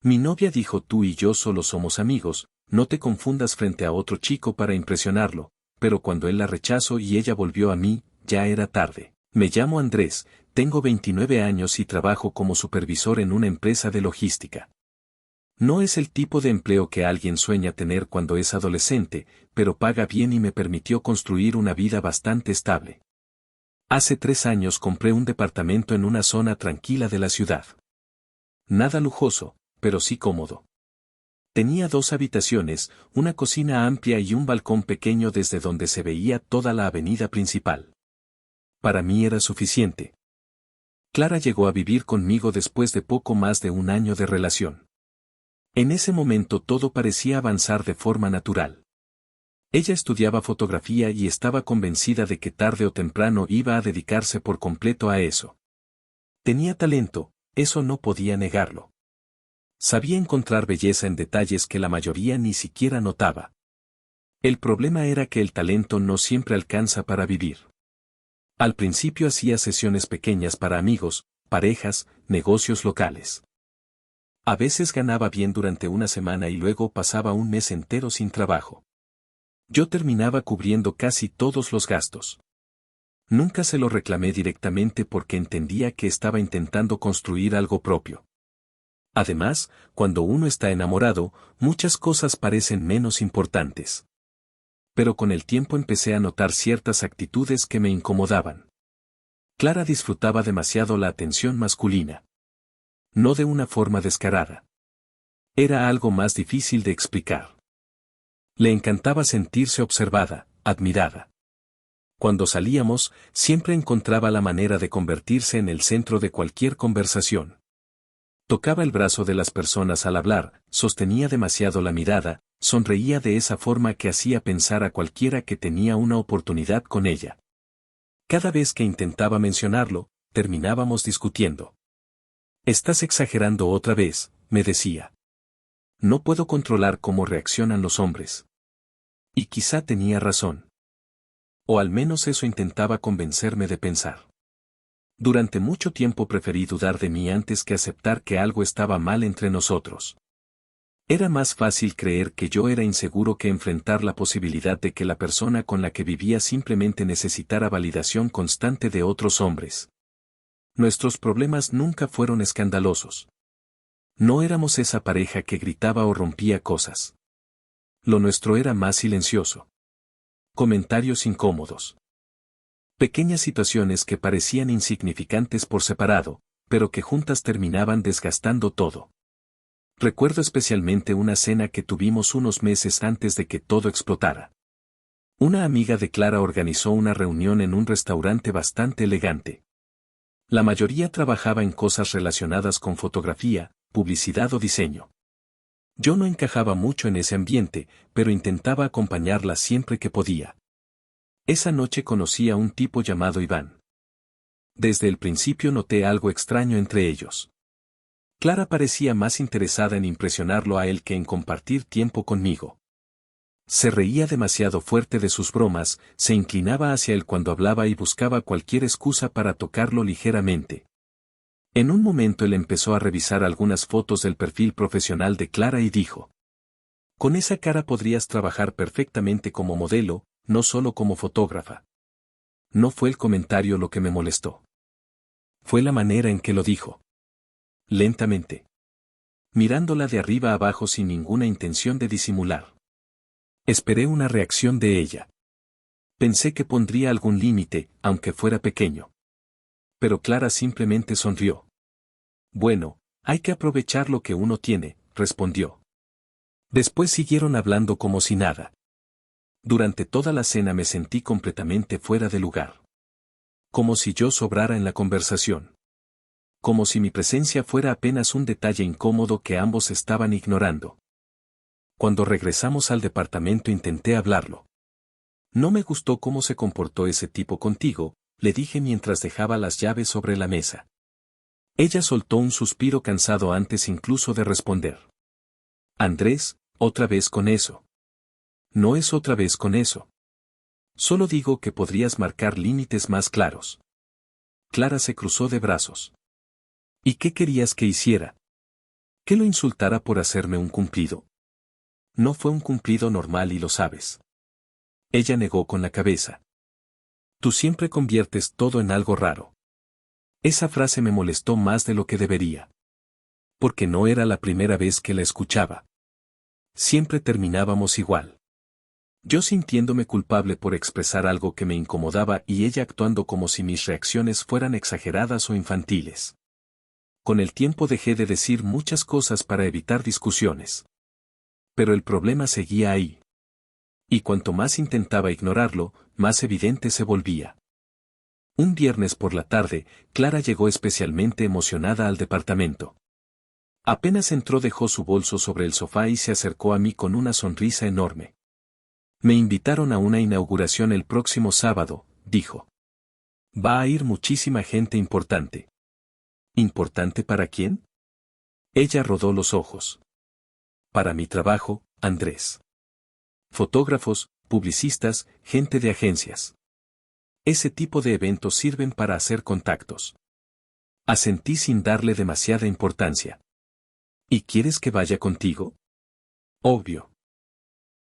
Mi novia dijo: tú y yo solo somos amigos, no te confundas frente a otro chico para impresionarlo, pero cuando él la rechazó y ella volvió a mí, ya era tarde. Me llamo Andrés, tengo 29 años y trabajo como supervisor en una empresa de logística. No es el tipo de empleo que alguien sueña tener cuando es adolescente, pero paga bien y me permitió construir una vida bastante estable. Hace 3 años compré un departamento en una zona tranquila de la ciudad. Nada lujoso, pero sí cómodo. Tenía 2 habitaciones, una cocina amplia y un balcón pequeño desde donde se veía toda la avenida principal. Para mí era suficiente. Clara llegó a vivir conmigo después de poco más de 1 año de relación. En ese momento todo parecía avanzar de forma natural. Ella estudiaba fotografía y estaba convencida de que tarde o temprano iba a dedicarse por completo a eso. Tenía talento, eso no podía negarlo. Sabía encontrar belleza en detalles que la mayoría ni siquiera notaba. El problema era que el talento no siempre alcanza para vivir. Al principio hacía sesiones pequeñas para amigos, parejas, negocios locales. A veces ganaba bien durante una semana y luego pasaba un mes entero sin trabajo. Yo terminaba cubriendo casi todos los gastos. Nunca se lo reclamé directamente porque entendía que estaba intentando construir algo propio. Además, cuando uno está enamorado, muchas cosas parecen menos importantes. Pero con el tiempo empecé a notar ciertas actitudes que me incomodaban. Clara disfrutaba demasiado la atención masculina. No de una forma descarada. Era algo más difícil de explicar. Le encantaba sentirse observada, admirada. Cuando salíamos, siempre encontraba la manera de convertirse en el centro de cualquier conversación. Tocaba el brazo de las personas al hablar, sostenía demasiado la mirada, sonreía de esa forma que hacía pensar a cualquiera que tenía una oportunidad con ella. Cada vez que intentaba mencionarlo, terminábamos discutiendo. «Estás exagerando otra vez», me decía. «No puedo controlar cómo reaccionan los hombres». Y quizá tenía razón. O al menos eso intentaba convencerme de pensar. Durante mucho tiempo preferí dudar de mí antes que aceptar que algo estaba mal entre nosotros. Era más fácil creer que yo era inseguro que enfrentar la posibilidad de que la persona con la que vivía simplemente necesitara validación constante de otros hombres. Nuestros problemas nunca fueron escandalosos. No éramos esa pareja que gritaba o rompía cosas. Lo nuestro era más silencioso. Comentarios incómodos. Pequeñas situaciones que parecían insignificantes por separado, pero que juntas terminaban desgastando todo. Recuerdo especialmente una cena que tuvimos unos meses antes de que todo explotara. Una amiga de Clara organizó una reunión en un restaurante bastante elegante. La mayoría trabajaba en cosas relacionadas con fotografía, publicidad o diseño. Yo no encajaba mucho en ese ambiente, pero intentaba acompañarla siempre que podía. Esa noche conocí a un tipo llamado Iván. Desde el principio noté algo extraño entre ellos. Clara parecía más interesada en impresionarlo a él que en compartir tiempo conmigo. Se reía demasiado fuerte de sus bromas, se inclinaba hacia él cuando hablaba y buscaba cualquier excusa para tocarlo ligeramente. En un momento él empezó a revisar algunas fotos del perfil profesional de Clara y dijo: «Con esa cara podrías trabajar perfectamente como modelo, no solo como fotógrafa». No fue el comentario lo que me molestó. Fue la manera en que lo dijo. Lentamente. Mirándola de arriba abajo sin ninguna intención de disimular. Esperé una reacción de ella. Pensé que pondría algún límite, aunque fuera pequeño. Pero Clara simplemente sonrió. «Bueno, hay que aprovechar lo que uno tiene», respondió. Después siguieron hablando como si nada. Durante toda la cena me sentí completamente fuera de lugar. Como si yo sobrara en la conversación. Como si mi presencia fuera apenas un detalle incómodo que ambos estaban ignorando. Cuando regresamos al departamento intenté hablarlo. «No me gustó cómo se comportó ese tipo contigo», le dije mientras dejaba las llaves sobre la mesa. Ella soltó un suspiro cansado antes incluso de responder. «Andrés, otra vez con eso». «No es otra vez con eso. Solo digo que podrías marcar límites más claros». Clara se cruzó de brazos. «¿Y qué querías que hiciera?» Que lo insultara por hacerme un cumplido. No fue un cumplido normal y lo sabes. Ella negó con la cabeza. Tú siempre conviertes todo en algo raro. Esa frase me molestó más de lo que debería. Porque no era la primera vez que la escuchaba. Siempre terminábamos igual. Yo sintiéndome culpable por expresar algo que me incomodaba y ella actuando como si mis reacciones fueran exageradas o infantiles. Con el tiempo dejé de decir muchas cosas para evitar discusiones. Pero el problema seguía ahí. Y cuanto más intentaba ignorarlo, más evidente se volvía. Un viernes por la tarde, Clara llegó especialmente emocionada al departamento. Apenas entró dejó su bolso sobre el sofá y se acercó a mí con una sonrisa enorme. Me invitaron a una inauguración el próximo sábado, dijo. Va a ir muchísima gente importante. ¿Importante para quién? Ella rodó los ojos. Para mi trabajo, Andrés. Fotógrafos, publicistas, gente de agencias. Ese tipo de eventos sirven para hacer contactos. Asentí sin darle demasiada importancia. ¿Y quieres que vaya contigo? Obvio.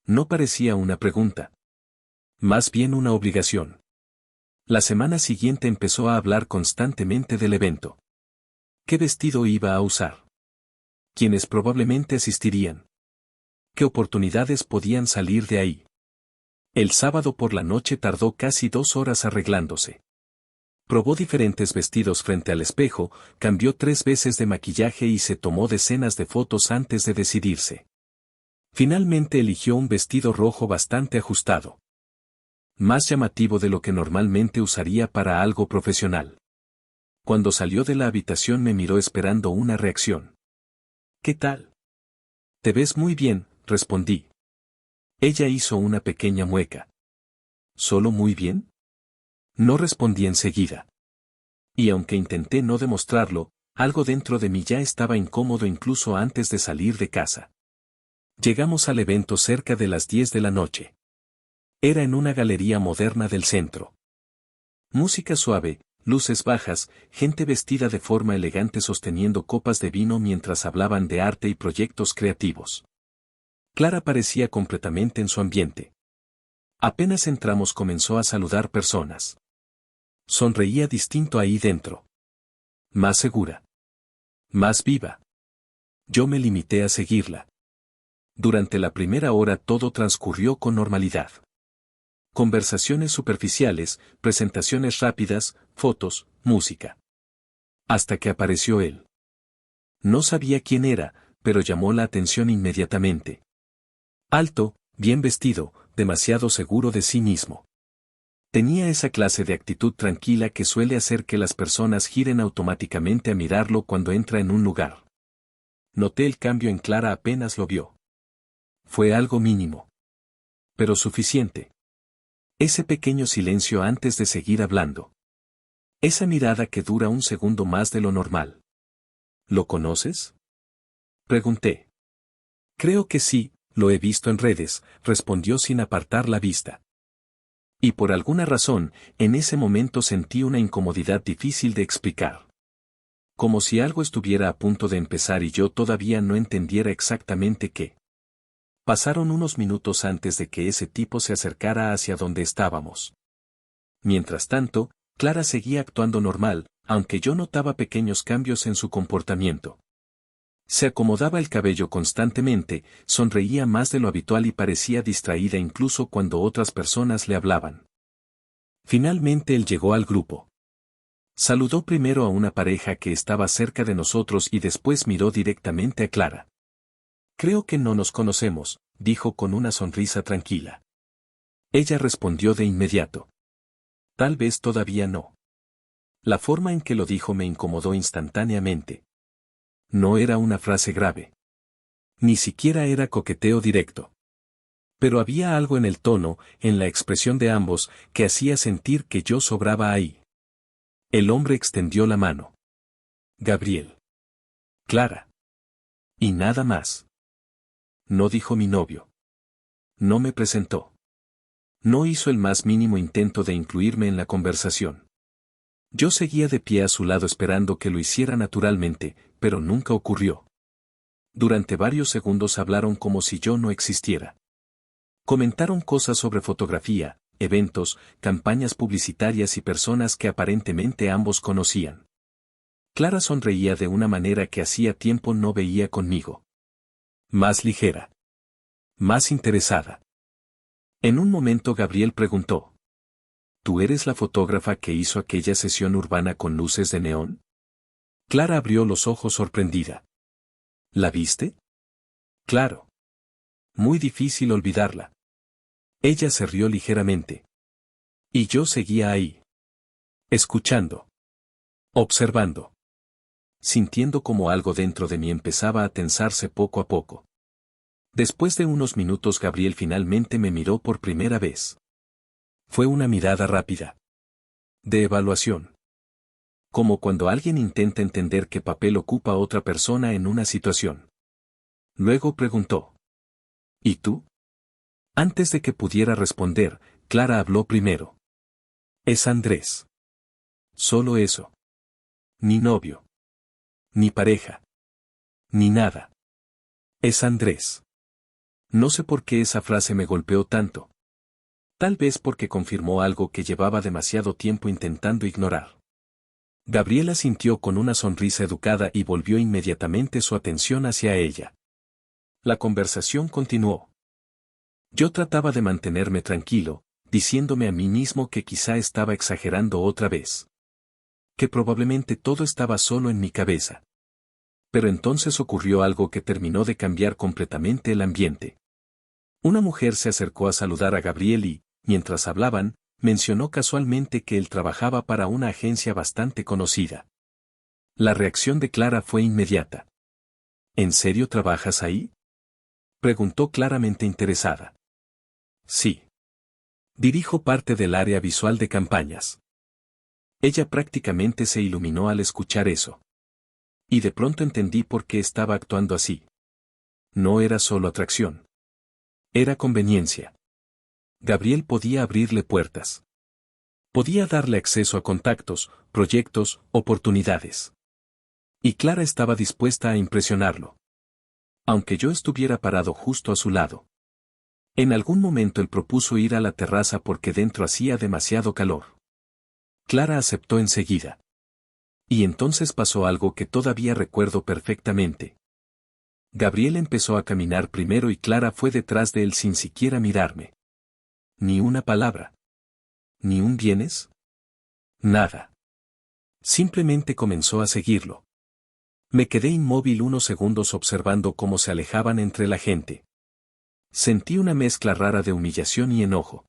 No parecía una pregunta. Más bien una obligación. La semana siguiente empezó a hablar constantemente del evento. ¿Qué vestido iba a usar? ¿Quiénes probablemente asistirían? ¿Qué oportunidades podían salir de ahí? El sábado por la noche tardó casi 2 horas arreglándose. Probó diferentes vestidos frente al espejo, cambió 3 veces de maquillaje y se tomó decenas de fotos antes de decidirse. Finalmente eligió un vestido rojo bastante ajustado. Más llamativo de lo que normalmente usaría para algo profesional. Cuando salió de la habitación me miró esperando una reacción. ¿Qué tal? Te ves muy bien, respondí. Ella hizo una pequeña mueca. ¿Solo muy bien? No respondí enseguida. Y aunque intenté no demostrarlo, algo dentro de mí ya estaba incómodo incluso antes de salir de casa. Llegamos al evento cerca de las 10 de la noche. Era en una galería moderna del centro. Música suave, luces bajas, gente vestida de forma elegante sosteniendo copas de vino mientras hablaban de arte y proyectos creativos. Clara parecía completamente en su ambiente. Apenas entramos comenzó a saludar personas. Sonreía distinto ahí dentro. Más segura. Más viva. Yo me limité a seguirla. Durante la primera hora todo transcurrió con normalidad. Conversaciones superficiales, presentaciones rápidas, fotos, música. Hasta que apareció él. No sabía quién era, pero llamó la atención inmediatamente. Alto, bien vestido, demasiado seguro de sí mismo. Tenía esa clase de actitud tranquila que suele hacer que las personas giren automáticamente a mirarlo cuando entra en un lugar. Noté el cambio en Clara apenas lo vio. Fue algo mínimo. Pero suficiente. Ese pequeño silencio antes de seguir hablando. Esa mirada que dura un segundo más de lo normal. ¿Lo conoces? Pregunté. Creo que sí, lo he visto en redes, respondió sin apartar la vista. Y por alguna razón, en ese momento sentí una incomodidad difícil de explicar. Como si algo estuviera a punto de empezar y yo todavía no entendiera exactamente qué. Pasaron unos minutos antes de que ese tipo se acercara hacia donde estábamos. Mientras tanto, Clara seguía actuando normal, aunque yo notaba pequeños cambios en su comportamiento. Se acomodaba el cabello constantemente, sonreía más de lo habitual y parecía distraída incluso cuando otras personas le hablaban. Finalmente él llegó al grupo. Saludó primero a una pareja que estaba cerca de nosotros y después miró directamente a Clara. Creo que no nos conocemos, dijo con una sonrisa tranquila. Ella respondió de inmediato. Tal vez todavía no. La forma en que lo dijo me incomodó instantáneamente. No era una frase grave. Ni siquiera era coqueteo directo. Pero había algo en el tono, en la expresión de ambos, que hacía sentir que yo sobraba ahí. El hombre extendió la mano. Gabriel. Clara. Y nada más. No dijo mi novio. No me presentó. No hizo el más mínimo intento de incluirme en la conversación. Yo seguía de pie a su lado esperando que lo hiciera naturalmente, pero nunca ocurrió. Durante varios segundos hablaron como si yo no existiera. Comentaron cosas sobre fotografía, eventos, campañas publicitarias y personas que aparentemente ambos conocían. Clara sonreía de una manera que hacía tiempo no veía conmigo. Más ligera. Más interesada. En un momento Gabriel preguntó: ¿Tú eres la fotógrafa que hizo aquella sesión urbana con luces de neón? Clara abrió los ojos sorprendida. ¿La viste? Claro. Muy difícil olvidarla. Ella se rió ligeramente. Y yo seguía ahí. Escuchando. Observando. Sintiendo como algo dentro de mí empezaba a tensarse poco a poco. Después de unos minutos Gabriel finalmente me miró por primera vez. Fue una mirada rápida. De evaluación. Como cuando alguien intenta entender qué papel ocupa otra persona en una situación. Luego preguntó: ¿Y tú? Antes de que pudiera responder, Clara habló primero. Es Andrés. Solo eso. Ni novio. Ni pareja. Ni nada. Es Andrés. No sé por qué esa frase me golpeó tanto. Tal vez porque confirmó algo que llevaba demasiado tiempo intentando ignorar. Gabriela sintió con una sonrisa educada y volvió inmediatamente su atención hacia ella. La conversación continuó. Yo trataba de mantenerme tranquilo, diciéndome a mí mismo que quizá estaba exagerando otra vez. Que probablemente todo estaba solo en mi cabeza. Pero entonces ocurrió algo que terminó de cambiar completamente el ambiente. Una mujer se acercó a saludar a Gabriel y, mientras hablaban, mencionó casualmente que él trabajaba para una agencia bastante conocida. La reacción de Clara fue inmediata. ¿En serio trabajas ahí? Preguntó claramente interesada. Sí. Dirijo parte del área visual de campañas. Ella prácticamente se iluminó al escuchar eso. Y de pronto entendí por qué estaba actuando así. No era solo atracción. Era conveniencia. Gabriel podía abrirle puertas. Podía darle acceso a contactos, proyectos, oportunidades. Y Clara estaba dispuesta a impresionarlo. Aunque yo estuviera parado justo a su lado. En algún momento él propuso ir a la terraza porque dentro hacía demasiado calor. Clara aceptó enseguida. Y entonces pasó algo que todavía recuerdo perfectamente. Gabriel empezó a caminar primero y Clara fue detrás de él sin siquiera mirarme. Ni una palabra. ¿Ni un vienes? Nada. Simplemente comenzó a seguirlo. Me quedé inmóvil unos segundos observando cómo se alejaban entre la gente. Sentí una mezcla rara de humillación y enojo.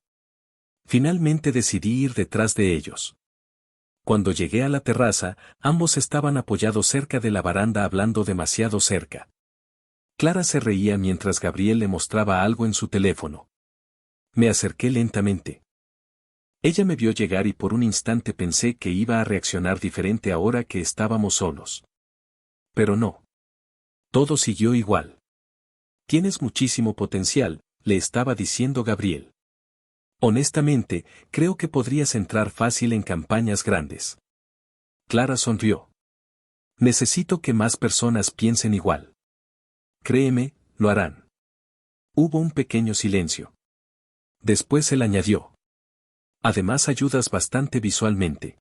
Finalmente decidí ir detrás de ellos. Cuando llegué a la terraza, ambos estaban apoyados cerca de la baranda hablando demasiado cerca. Clara se reía mientras Gabriel le mostraba algo en su teléfono. Me acerqué lentamente. Ella me vio llegar y por un instante pensé que iba a reaccionar diferente ahora que estábamos solos. Pero no. Todo siguió igual. Tienes muchísimo potencial, le estaba diciendo Gabriel. Honestamente, creo que podrías entrar fácil en campañas grandes. Clara sonrió. Necesito que más personas piensen igual. Créeme, lo harán. Hubo un pequeño silencio. Después él añadió. Además ayudas bastante visualmente.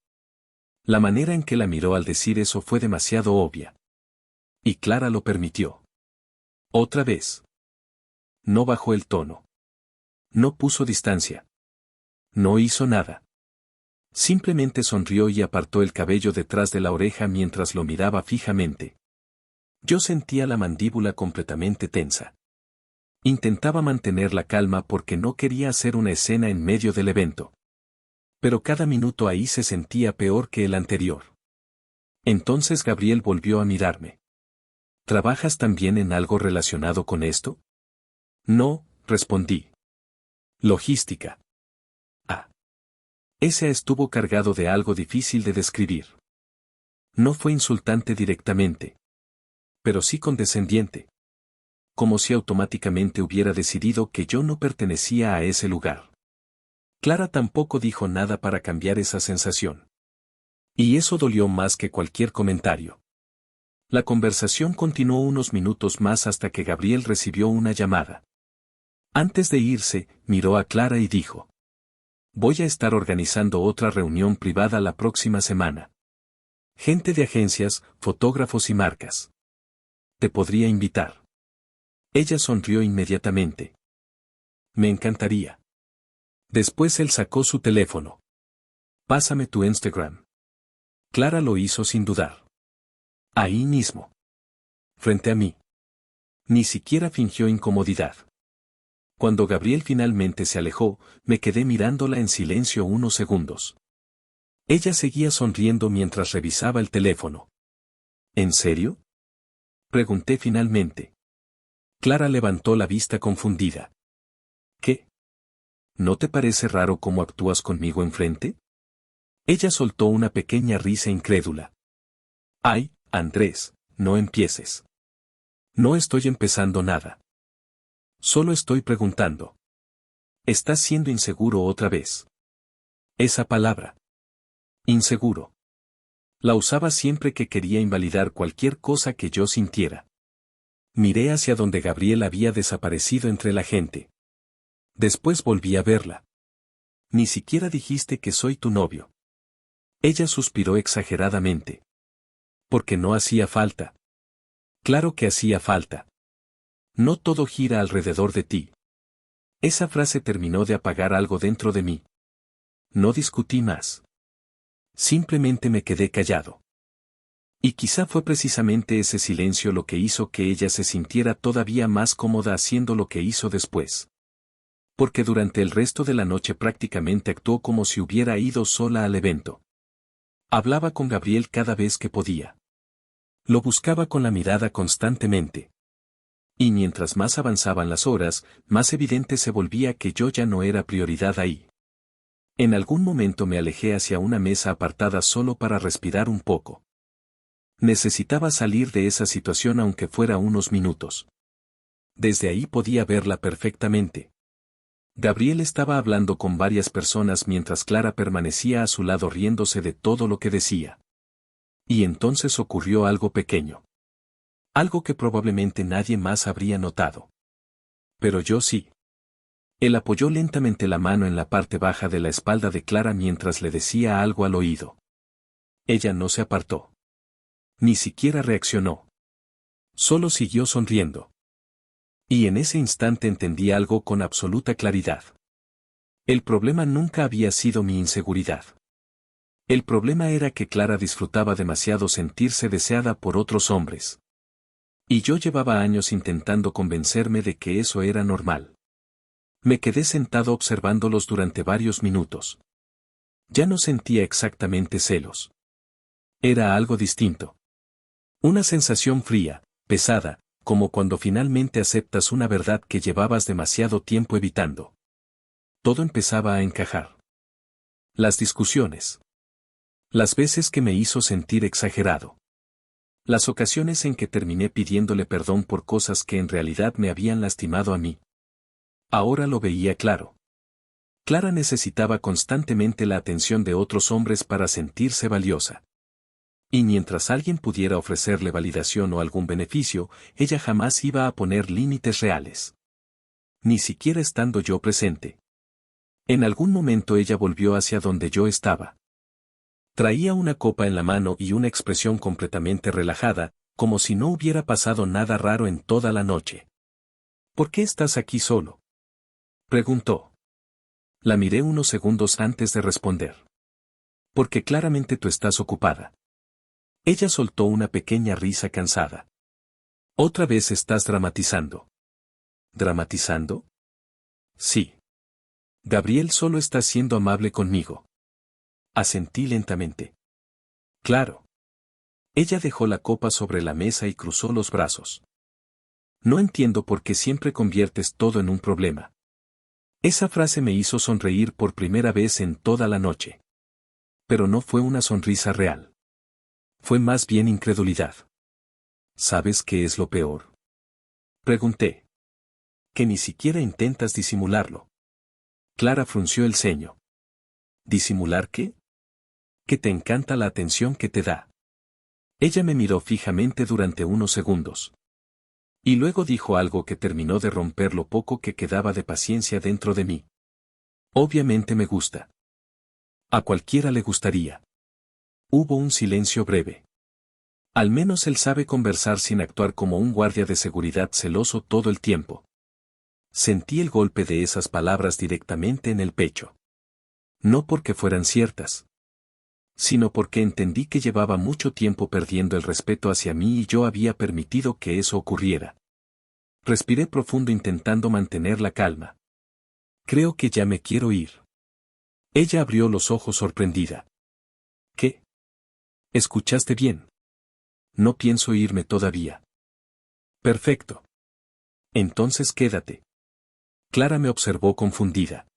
La manera en que la miró al decir eso fue demasiado obvia. Y Clara lo permitió. Otra vez. No bajó el tono. No puso distancia. No hizo nada. Simplemente sonrió y apartó el cabello detrás de la oreja mientras lo miraba fijamente. Yo sentía la mandíbula completamente tensa. Intentaba mantener la calma porque no quería hacer una escena en medio del evento. Pero cada minuto ahí se sentía peor que el anterior. Entonces Gabriel volvió a mirarme. ¿Trabajas también en algo relacionado con esto? No, respondí. Logística. Ah. Ese estuvo cargado de algo difícil de describir. No fue insultante directamente. Pero sí condescendiente. Como si automáticamente hubiera decidido que yo no pertenecía a ese lugar. Clara tampoco dijo nada para cambiar esa sensación. Y eso dolió más que cualquier comentario. La conversación continuó unos minutos más hasta que Gabriel recibió una llamada. Antes de irse, miró a Clara y dijo: voy a estar organizando otra reunión privada la próxima semana. Gente de agencias, fotógrafos y marcas. Te podría invitar. Ella sonrió inmediatamente. Me encantaría. Después él sacó su teléfono. Pásame tu Instagram. Clara lo hizo sin dudar. Ahí mismo. Frente a mí. Ni siquiera fingió incomodidad. Cuando Gabriel finalmente se alejó, me quedé mirándola en silencio unos segundos. Ella seguía sonriendo mientras revisaba el teléfono. ¿En serio?, pregunté finalmente. Clara levantó la vista confundida. ¿Qué? ¿No te parece raro cómo actúas conmigo enfrente? Ella soltó una pequeña risa incrédula. Ay, Andrés, no empieces. No estoy empezando nada. Solo estoy preguntando. ¿Estás siendo inseguro otra vez? Esa palabra. Inseguro. La usaba siempre que quería invalidar cualquier cosa que yo sintiera. Miré hacia donde Gabriel había desaparecido entre la gente. Después volví a verla. Ni siquiera dijiste que soy tu novio. Ella suspiró exageradamente. Porque no hacía falta. Claro que hacía falta. No todo gira alrededor de ti. Esa frase terminó de apagar algo dentro de mí. No discutí más. Simplemente me quedé callado. Y quizá fue precisamente ese silencio lo que hizo que ella se sintiera todavía más cómoda haciendo lo que hizo después. Porque durante el resto de la noche prácticamente actuó como si hubiera ido sola al evento. Hablaba con Gabriel cada vez que podía. Lo buscaba con la mirada constantemente. Y mientras más avanzaban las horas, más evidente se volvía que yo ya no era prioridad ahí. En algún momento me alejé hacia una mesa apartada solo para respirar un poco. Necesitaba salir de esa situación aunque fuera unos minutos. Desde ahí podía verla perfectamente. Gabriel estaba hablando con varias personas mientras Clara permanecía a su lado riéndose de todo lo que decía. Y entonces ocurrió algo pequeño. Algo que probablemente nadie más habría notado. Pero yo sí. Él apoyó lentamente la mano en la parte baja de la espalda de Clara mientras le decía algo al oído. Ella no se apartó. Ni siquiera reaccionó. Solo siguió sonriendo. Y en ese instante entendí algo con absoluta claridad. El problema nunca había sido mi inseguridad. El problema era que Clara disfrutaba demasiado sentirse deseada por otros hombres. Y yo llevaba años intentando convencerme de que eso era normal. Me quedé sentado observándolos durante varios minutos. Ya no sentía exactamente celos. Era algo distinto. Una sensación fría, pesada, como cuando finalmente aceptas una verdad que llevabas demasiado tiempo evitando. Todo empezaba a encajar. Las discusiones. Las veces que me hizo sentir exagerado. Las ocasiones en que terminé pidiéndole perdón por cosas que en realidad me habían lastimado a mí. Ahora lo veía claro. Clara necesitaba constantemente la atención de otros hombres para sentirse valiosa. Y mientras alguien pudiera ofrecerle validación o algún beneficio, ella jamás iba a poner límites reales. Ni siquiera estando yo presente. En algún momento ella volvió hacia donde yo estaba. Traía una copa en la mano y una expresión completamente relajada, como si no hubiera pasado nada raro en toda la noche. ¿Por qué estás aquí solo?, preguntó. La miré unos segundos antes de responder. Porque claramente tú estás ocupada. Ella soltó una pequeña risa cansada. Otra vez estás dramatizando. ¿Dramatizando? Sí. Gabriel solo está siendo amable conmigo. Asentí lentamente. Claro. Ella dejó la copa sobre la mesa y cruzó los brazos. No entiendo por qué siempre conviertes todo en un problema. Esa frase me hizo sonreír por primera vez en toda la noche. Pero no fue una sonrisa real. Fue más bien incredulidad. ¿Sabes qué es lo peor?, pregunté. Que ni siquiera intentas disimularlo. Clara frunció el ceño. ¿Disimular qué? Que te encanta la atención que te da. Ella me miró fijamente durante unos segundos. Y luego dijo algo que terminó de romper lo poco que quedaba de paciencia dentro de mí. Obviamente me gusta. A cualquiera le gustaría. Hubo un silencio breve. Al menos él sabe conversar sin actuar como un guardia de seguridad celoso todo el tiempo. Sentí el golpe de esas palabras directamente en el pecho. No porque fueran ciertas, sino porque entendí que llevaba mucho tiempo perdiendo el respeto hacia mí y yo había permitido que eso ocurriera. Respiré profundo intentando mantener la calma. Creo que ya me quiero ir. Ella abrió los ojos sorprendida. ¿Qué? ¿Escuchaste bien? No pienso irme todavía. Perfecto. Entonces quédate. Clara me observó confundida.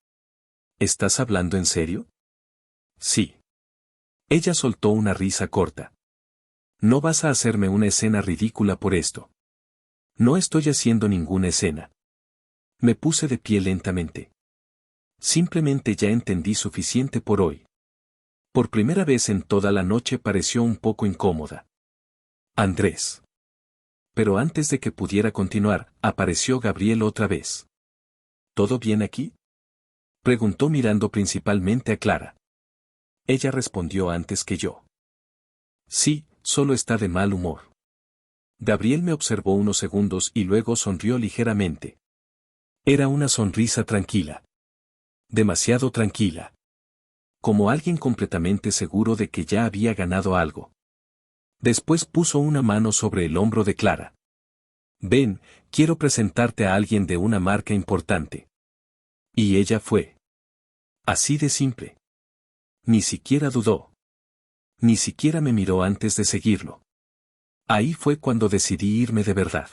¿Estás hablando en serio? Sí. Ella soltó una risa corta. No vas a hacerme una escena ridícula por esto. No estoy haciendo ninguna escena. Me puse de pie lentamente. Simplemente ya entendí suficiente por hoy. Por primera vez en toda la noche pareció un poco incómoda. Andrés. Pero antes de que pudiera continuar, apareció Gabriel otra vez. ¿Todo bien aquí? Preguntó mirando principalmente a Clara. Ella respondió antes que yo. Sí, solo está de mal humor. Gabriel me observó unos segundos y luego sonrió ligeramente. Era una sonrisa tranquila. Demasiado tranquila. Como alguien completamente seguro de que ya había ganado algo. Después puso una mano sobre el hombro de Clara. Ven, quiero presentarte a alguien de una marca importante. Y ella fue. Así de simple. Ni siquiera dudó. Ni siquiera me miró antes de seguirlo. Ahí fue cuando decidí irme de verdad.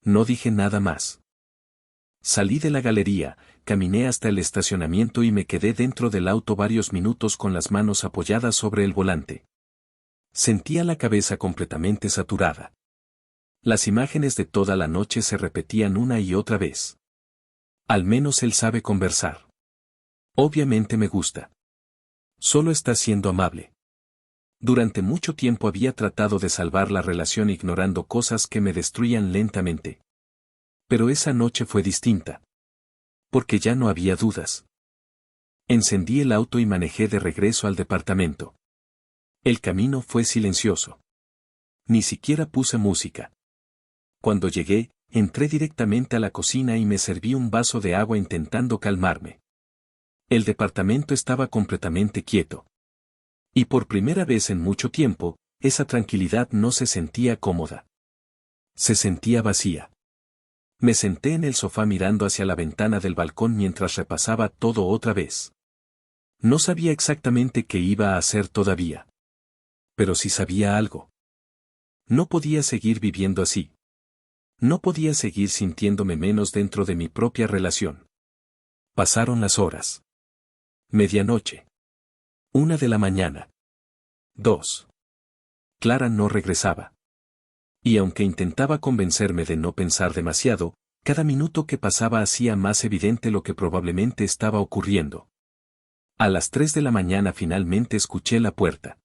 No dije nada más. Salí de la galería, caminé hasta el estacionamiento y me quedé dentro del auto varios minutos con las manos apoyadas sobre el volante. Sentía la cabeza completamente saturada. Las imágenes de toda la noche se repetían una y otra vez. Al menos él sabe conversar. Obviamente me gusta. Solo está siendo amable. Durante mucho tiempo había tratado de salvar la relación ignorando cosas que me destruían lentamente. Pero esa noche fue distinta. Porque ya no había dudas. Encendí el auto y manejé de regreso al departamento. El camino fue silencioso. Ni siquiera puse música. Cuando llegué, entré directamente a la cocina y me serví un vaso de agua intentando calmarme. El departamento estaba completamente quieto. Y por primera vez en mucho tiempo, esa tranquilidad no se sentía cómoda. Se sentía vacía. Me senté en el sofá mirando hacia la ventana del balcón mientras repasaba todo otra vez. No sabía exactamente qué iba a hacer todavía. Pero sí sabía algo. No podía seguir viviendo así. No podía seguir sintiéndome menos dentro de mi propia relación. Pasaron las horas. Medianoche. 1 de la mañana. 2. Clara no regresaba. Y aunque intentaba convencerme de no pensar demasiado, cada minuto que pasaba hacía más evidente lo que probablemente estaba ocurriendo. A las 3 de la mañana finalmente escuché la puerta.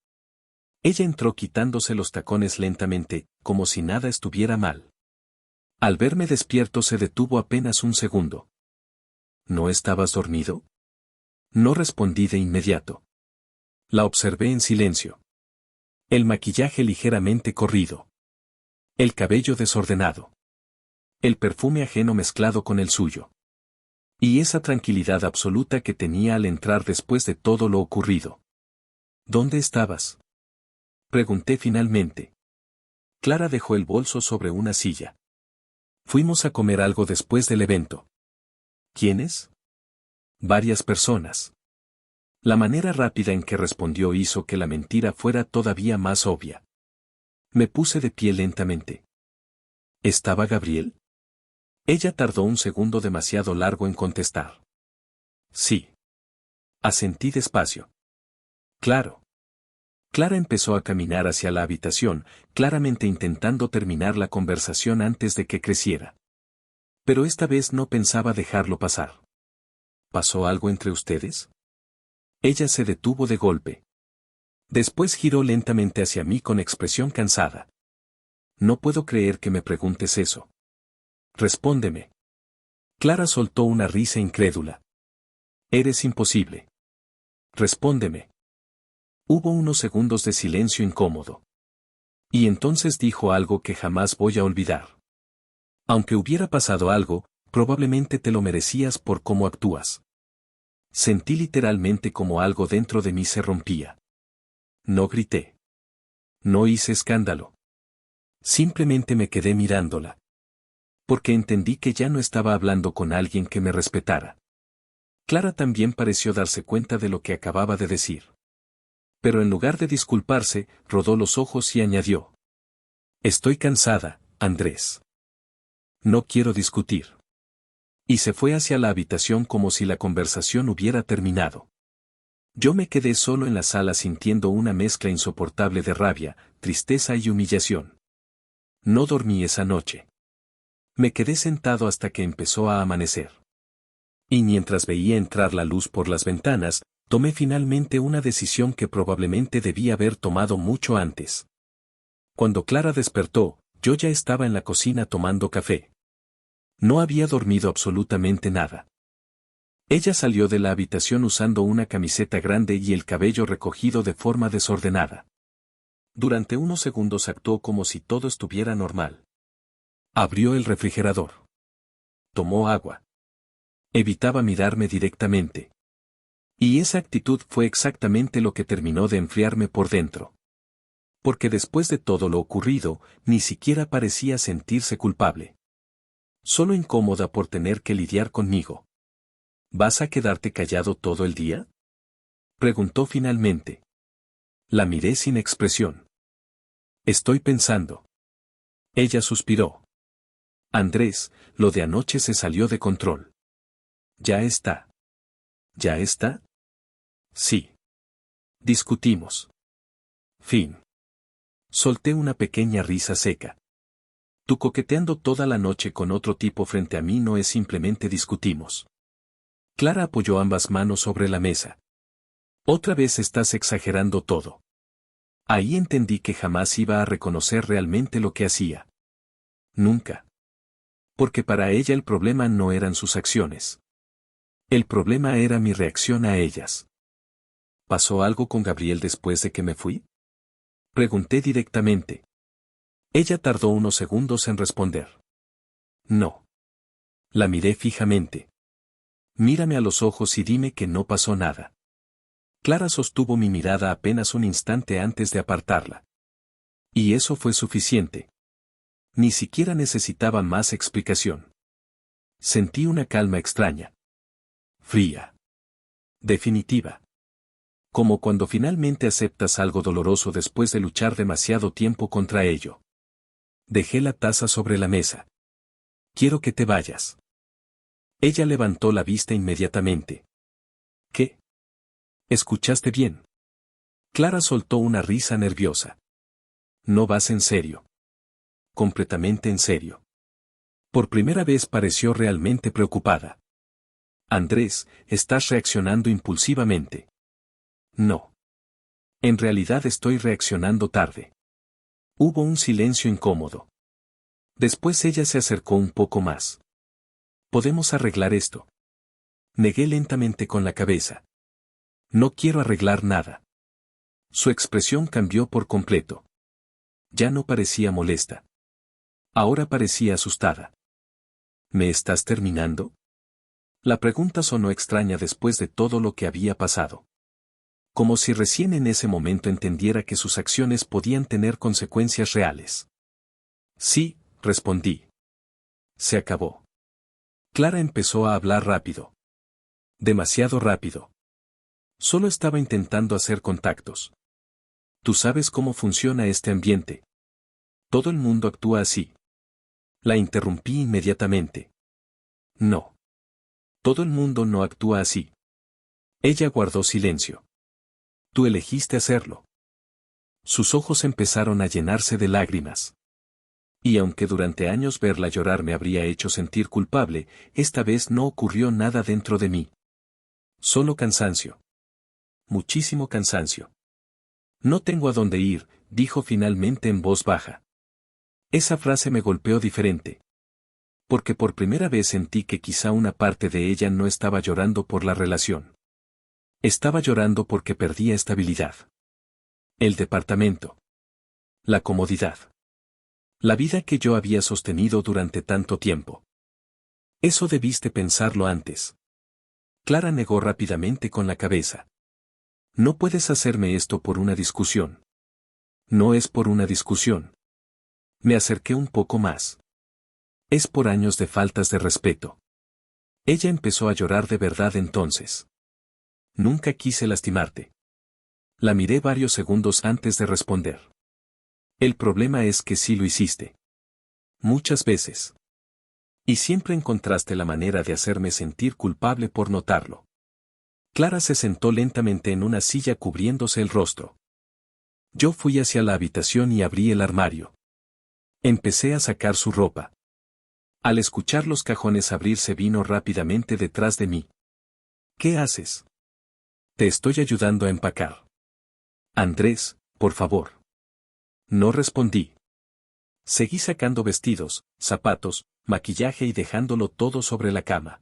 Ella entró quitándose los tacones lentamente, como si nada estuviera mal. Al verme despierto se detuvo apenas un segundo. ¿No estabas dormido? No respondí de inmediato. La observé en silencio. El maquillaje ligeramente corrido. El cabello desordenado. El perfume ajeno mezclado con el suyo. Y esa tranquilidad absoluta que tenía al entrar después de todo lo ocurrido. ¿Dónde estabas? Pregunté finalmente. Clara dejó el bolso sobre una silla. Fuimos a comer algo después del evento. ¿Quiénes? Varias personas. La manera rápida en que respondió hizo que la mentira fuera todavía más obvia. Me puse de pie lentamente. ¿Estaba Gabriel? Ella tardó un segundo demasiado largo en contestar. Sí. Asentí despacio. Claro. Clara empezó a caminar hacia la habitación, claramente intentando terminar la conversación antes de que creciera. Pero esta vez no pensaba dejarlo pasar. ¿Pasó algo entre ustedes? Ella se detuvo de golpe. Después giró lentamente hacia mí con expresión cansada. No puedo creer que me preguntes eso. Respóndeme. Clara soltó una risa incrédula. Eres imposible. Respóndeme. Hubo unos segundos de silencio incómodo. Y entonces dijo algo que jamás voy a olvidar. Aunque hubiera pasado algo, probablemente te lo merecías por cómo actúas. Sentí literalmente como algo dentro de mí se rompía. No grité. No hice escándalo. Simplemente me quedé mirándola. Porque entendí que ya no estaba hablando con alguien que me respetara. Clara también pareció darse cuenta de lo que acababa de decir. Pero en lugar de disculparse, rodó los ojos y añadió. Estoy cansada, Andrés. No quiero discutir. Y se fue hacia la habitación como si la conversación hubiera terminado. Yo me quedé solo en la sala sintiendo una mezcla insoportable de rabia, tristeza y humillación. No dormí esa noche. Me quedé sentado hasta que empezó a amanecer. Y mientras veía entrar la luz por las ventanas, tomé finalmente una decisión que probablemente debía haber tomado mucho antes. Cuando Clara despertó, yo ya estaba en la cocina tomando café. No había dormido absolutamente nada. Ella salió de la habitación usando una camiseta grande y el cabello recogido de forma desordenada. Durante unos segundos actuó como si todo estuviera normal. Abrió el refrigerador. Tomó agua. Evitaba mirarme directamente. Y esa actitud fue exactamente lo que terminó de enfriarme por dentro. Porque después de todo lo ocurrido, ni siquiera parecía sentirse culpable. Solo incómoda por tener que lidiar conmigo. ¿Vas a quedarte callado todo el día? Preguntó finalmente. La miré sin expresión. Estoy pensando. Ella suspiró. Andrés, lo de anoche se salió de control. Ya está. ¿Ya está? Sí. Discutimos. Fin. Solté una pequeña risa seca. Tu coqueteando toda la noche con otro tipo frente a mí no es simplemente discutimos. Clara apoyó ambas manos sobre la mesa. Otra vez estás exagerando todo. Ahí entendí que jamás iba a reconocer realmente lo que hacía. Nunca. Porque para ella el problema no eran sus acciones. El problema era mi reacción a ellas. ¿Pasó algo con Gabriel después de que me fui? Pregunté directamente. Ella tardó unos segundos en responder. No. La miré fijamente. Mírame a los ojos y dime que no pasó nada. Clara sostuvo mi mirada apenas un instante antes de apartarla. Y eso fue suficiente. Ni siquiera necesitaba más explicación. Sentí una calma extraña. Fría. Definitiva. Como cuando finalmente aceptas algo doloroso después de luchar demasiado tiempo contra ello. Dejé la taza sobre la mesa. Quiero que te vayas. Ella levantó la vista inmediatamente. ¿Qué? ¿Escuchaste bien? Clara soltó una risa nerviosa. No vas en serio. Completamente en serio. Por primera vez pareció realmente preocupada. Andrés, estás reaccionando impulsivamente. No. En realidad estoy reaccionando tarde. Hubo un silencio incómodo. Después ella se acercó un poco más. ¿Podemos arreglar esto? Negué lentamente con la cabeza. No quiero arreglar nada. Su expresión cambió por completo. Ya no parecía molesta. Ahora parecía asustada. ¿Me estás terminando? La pregunta sonó extraña después de todo lo que había pasado. Como si recién en ese momento entendiera que sus acciones podían tener consecuencias reales. Sí, respondí. Se acabó. Clara empezó a hablar rápido. Demasiado rápido. Solo estaba intentando hacer contactos. Tú sabes cómo funciona este ambiente. Todo el mundo actúa así. La interrumpí inmediatamente. No. Todo el mundo no actúa así. Ella guardó silencio. Tú elegiste hacerlo. Sus ojos empezaron a llenarse de lágrimas. Y aunque durante años verla llorar me habría hecho sentir culpable, esta vez no ocurrió nada dentro de mí. Solo cansancio. Muchísimo cansancio. No tengo a dónde ir, dijo finalmente en voz baja. Esa frase me golpeó diferente. Porque por primera vez sentí que quizá una parte de ella no estaba llorando por la relación. Estaba llorando porque perdía estabilidad. El departamento. La comodidad. La vida que yo había sostenido durante tanto tiempo. Eso debiste pensarlo antes. Clara negó rápidamente con la cabeza. No puedes hacerme esto por una discusión. No es por una discusión. Me acerqué un poco más. Es por años de faltas de respeto. Ella empezó a llorar de verdad entonces. Nunca quise lastimarte. La miré varios segundos antes de responder. El problema es que sí lo hiciste. Muchas veces. Y siempre encontraste la manera de hacerme sentir culpable por notarlo. Clara se sentó lentamente en una silla cubriéndose el rostro. Yo fui hacia la habitación y abrí el armario. Empecé a sacar su ropa. Al escuchar los cajones abrirse vino rápidamente detrás de mí. ¿Qué haces? Te estoy ayudando a empacar. Andrés, por favor. No respondí. Seguí sacando vestidos, zapatos, maquillaje y dejándolo todo sobre la cama.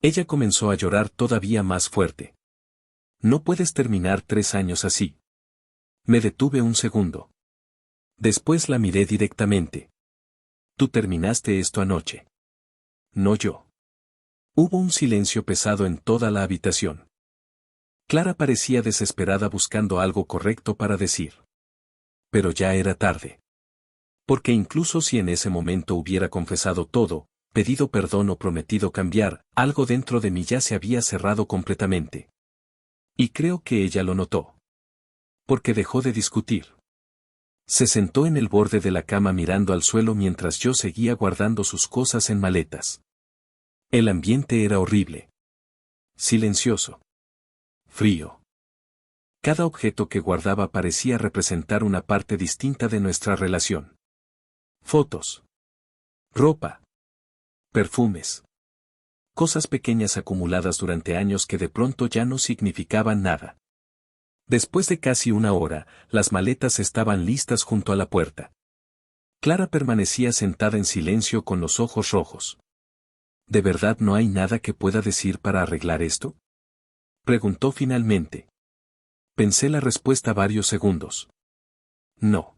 Ella comenzó a llorar todavía más fuerte. No puedes terminar 3 años así. Me detuve un segundo. Después la miré directamente. Tú terminaste esto anoche. No yo. Hubo un silencio pesado en toda la habitación. Clara parecía desesperada buscando algo correcto para decir. Pero ya era tarde. Porque incluso si en ese momento hubiera confesado todo, pedido perdón o prometido cambiar, algo dentro de mí ya se había cerrado completamente. Y creo que ella lo notó. Porque dejó de discutir. Se sentó en el borde de la cama mirando al suelo mientras yo seguía guardando sus cosas en maletas. El ambiente era horrible. Silencioso. Frío. Cada objeto que guardaba parecía representar una parte distinta de nuestra relación. Fotos. Ropa. Perfumes. Cosas pequeñas acumuladas durante años que de pronto ya no significaban nada. Después de casi una hora, las maletas estaban listas junto a la puerta. Clara permanecía sentada en silencio con los ojos rojos. ¿De verdad no hay nada que pueda decir para arreglar esto? Preguntó finalmente. Pensé la respuesta varios segundos. No.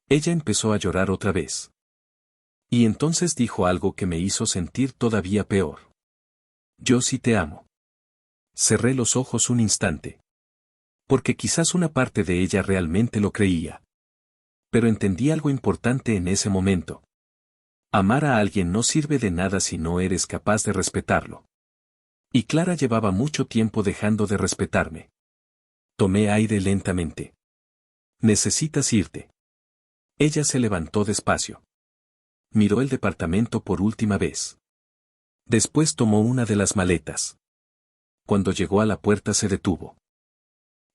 Ella empezó a llorar otra vez. Y entonces dijo algo que me hizo sentir todavía peor. Yo sí te amo. Cerré los ojos un instante. Porque quizás una parte de ella realmente lo creía. Pero entendí algo importante en ese momento. Amar a alguien no sirve de nada si no eres capaz de respetarlo. Y Clara llevaba mucho tiempo dejando de respetarme. Tomé aire lentamente. Necesitas irte. Ella se levantó despacio. Miró el departamento por última vez. Después tomó una de las maletas. Cuando llegó a la puerta se detuvo.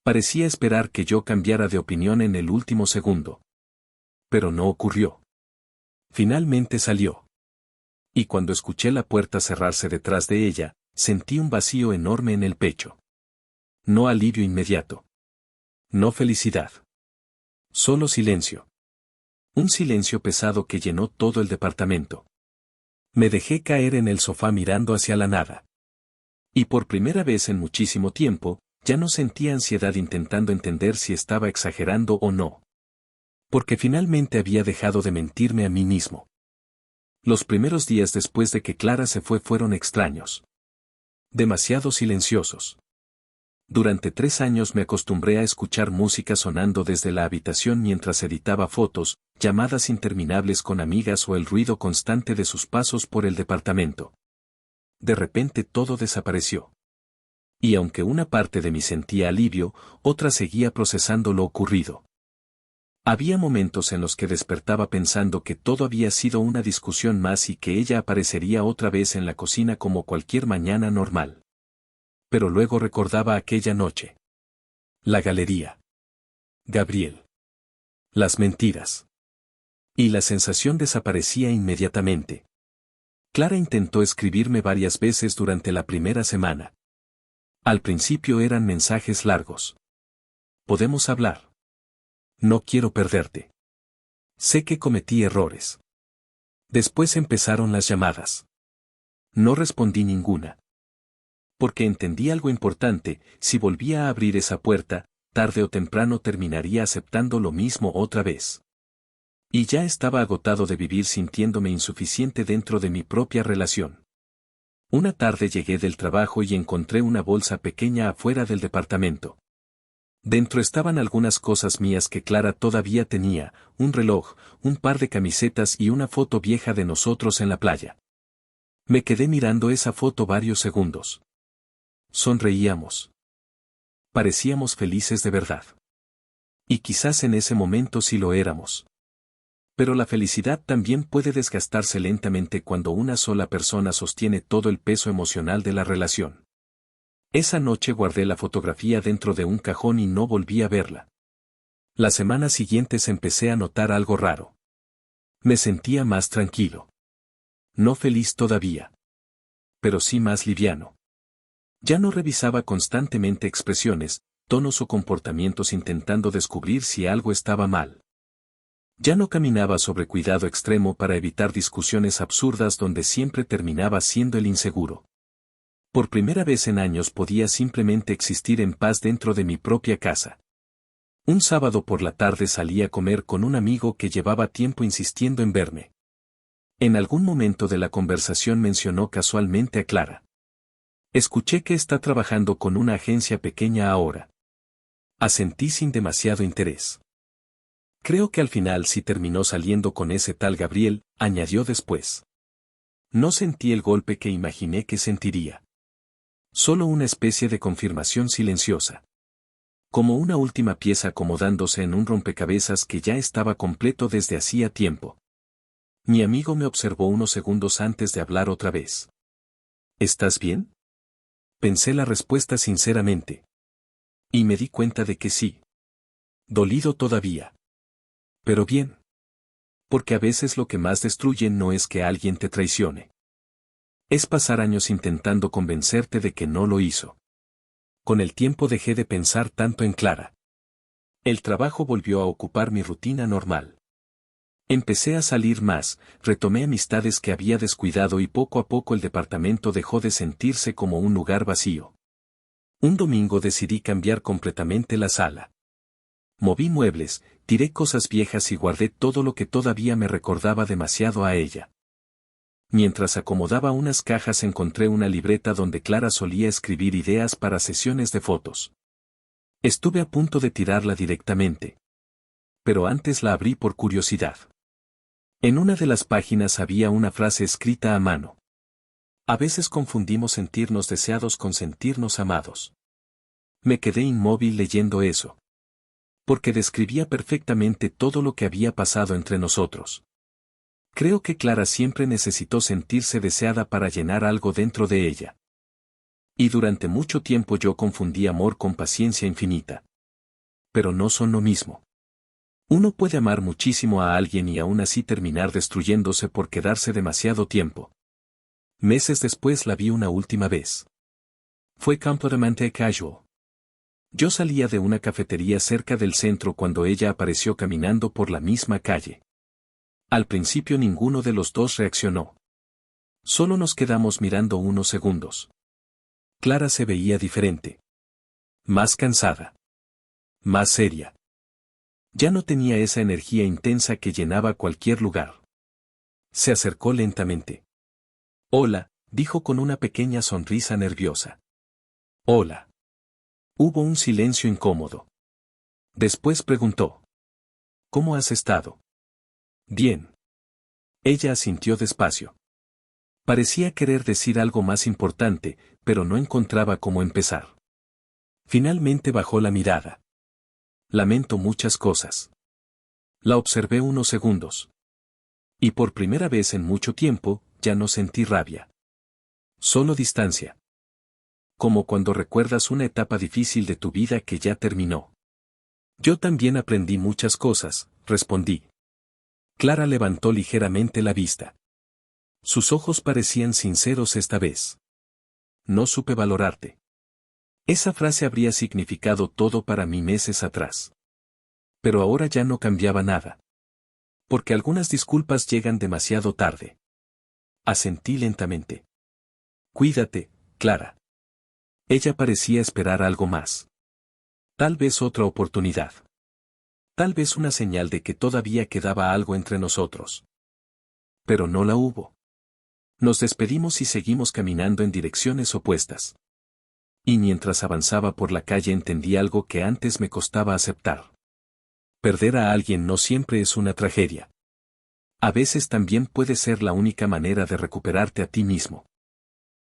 Parecía esperar que yo cambiara de opinión en el último segundo. Pero no ocurrió. Finalmente salió. Y cuando escuché la puerta cerrarse detrás de ella, sentí un vacío enorme en el pecho. No alivio inmediato. No felicidad. Solo silencio. Un silencio pesado que llenó todo el departamento. Me dejé caer en el sofá mirando hacia la nada. Y por primera vez en muchísimo tiempo, ya no sentía ansiedad intentando entender si estaba exagerando o no. Porque finalmente había dejado de mentirme a mí mismo. Los primeros días después de que Clara se fue fueron extraños. Demasiado silenciosos. Durante 3 años me acostumbré a escuchar música sonando desde la habitación mientras editaba fotos, llamadas interminables con amigas o el ruido constante de sus pasos por el departamento. De repente todo desapareció. Y aunque una parte de mí sentía alivio, otra seguía procesando lo ocurrido. Había momentos en los que despertaba pensando que todo había sido una discusión más y que ella aparecería otra vez en la cocina como cualquier mañana normal. Pero luego recordaba aquella noche. La galería. Gabriel. Las mentiras. Y la sensación desaparecía inmediatamente. Clara intentó escribirme varias veces durante la primera semana. Al principio eran mensajes largos. ¿Podemos hablar? No quiero perderte. Sé que cometí errores. Después empezaron las llamadas. No respondí ninguna. Porque entendí algo importante: si volvía a abrir esa puerta, tarde o temprano terminaría aceptando lo mismo otra vez. Y ya estaba agotado de vivir sintiéndome insuficiente dentro de mi propia relación. Una tarde llegué del trabajo y encontré una bolsa pequeña afuera del departamento. Dentro estaban algunas cosas mías que Clara todavía tenía: un reloj, un par de camisetas y una foto vieja de nosotros en la playa. Me quedé mirando esa foto varios segundos. Sonreíamos. Parecíamos felices de verdad. Y quizás en ese momento sí lo éramos. Pero la felicidad también puede desgastarse lentamente cuando una sola persona sostiene todo el peso emocional de la relación. Esa noche guardé la fotografía dentro de un cajón y no volví a verla. Las semanas siguientes empecé a notar algo raro. Me sentía más tranquilo. No feliz todavía. Pero sí más liviano. Ya no revisaba constantemente expresiones, tonos o comportamientos intentando descubrir si algo estaba mal. Ya no caminaba sobre cuidado extremo para evitar discusiones absurdas donde siempre terminaba siendo el inseguro. Por primera vez en años podía simplemente existir en paz dentro de mi propia casa. Un sábado por la tarde salí a comer con un amigo que llevaba tiempo insistiendo en verme. En algún momento de la conversación mencionó casualmente a Clara. Escuché que está trabajando con una agencia pequeña ahora. Asentí sin demasiado interés. Creo que al final sí terminó saliendo con ese tal Gabriel, añadió después. No sentí el golpe que imaginé que sentiría. Solo una especie de confirmación silenciosa. Como una última pieza acomodándose en un rompecabezas que ya estaba completo desde hacía tiempo. Mi amigo me observó unos segundos antes de hablar otra vez. ¿Estás bien? Pensé la respuesta sinceramente. Y me di cuenta de que sí. Dolido todavía. Pero bien. Porque a veces lo que más destruye no es que alguien te traicione. Es pasar años intentando convencerte de que no lo hizo. Con el tiempo dejé de pensar tanto en Clara. El trabajo volvió a ocupar mi rutina normal. Empecé a salir más, retomé amistades que había descuidado y poco a poco el departamento dejó de sentirse como un lugar vacío. Un domingo decidí cambiar completamente la sala. Moví muebles, tiré cosas viejas y guardé todo lo que todavía me recordaba demasiado a ella. Mientras acomodaba unas cajas encontré una libreta donde Clara solía escribir ideas para sesiones de fotos. Estuve a punto de tirarla directamente. Pero antes la abrí por curiosidad. En una de las páginas había una frase escrita a mano. A veces confundimos sentirnos deseados con sentirnos amados. Me quedé inmóvil leyendo eso. Porque describía perfectamente todo lo que había pasado entre nosotros. Creo que Clara siempre necesitó sentirse deseada para llenar algo dentro de ella. Y durante mucho tiempo yo confundí amor con paciencia infinita. Pero no son lo mismo. Uno puede amar muchísimo a alguien y aún así terminar destruyéndose por quedarse demasiado tiempo. Meses después la vi una última vez. Fue completamente casual. Yo salía de una cafetería cerca del centro cuando ella apareció caminando por la misma calle. Al principio ninguno de los dos reaccionó. Solo nos quedamos mirando unos segundos. Clara se veía diferente. Más cansada. Más seria. Ya no tenía esa energía intensa que llenaba cualquier lugar. Se acercó lentamente. Hola, dijo con una pequeña sonrisa nerviosa. Hola. Hubo un silencio incómodo. Después preguntó. ¿Cómo has estado? Bien. Ella asintió despacio. Parecía querer decir algo más importante, pero no encontraba cómo empezar. Finalmente bajó la mirada. Lamento muchas cosas. La observé unos segundos. Y por primera vez en mucho tiempo, ya no sentí rabia. Solo distancia. Como cuando recuerdas una etapa difícil de tu vida que ya terminó. Yo también aprendí muchas cosas, respondí. Clara levantó ligeramente la vista. Sus ojos parecían sinceros esta vez. No supe valorarte. Esa frase habría significado todo para mí meses atrás. Pero ahora ya no cambiaba nada. Porque algunas disculpas llegan demasiado tarde. Asentí lentamente. Cuídate, Clara. Ella parecía esperar algo más. Tal vez otra oportunidad. Tal vez una señal de que todavía quedaba algo entre nosotros. Pero no la hubo. Nos despedimos y seguimos caminando en direcciones opuestas. Y mientras avanzaba por la calle entendí algo que antes me costaba aceptar. Perder a alguien no siempre es una tragedia. A veces también puede ser la única manera de recuperarte a ti mismo.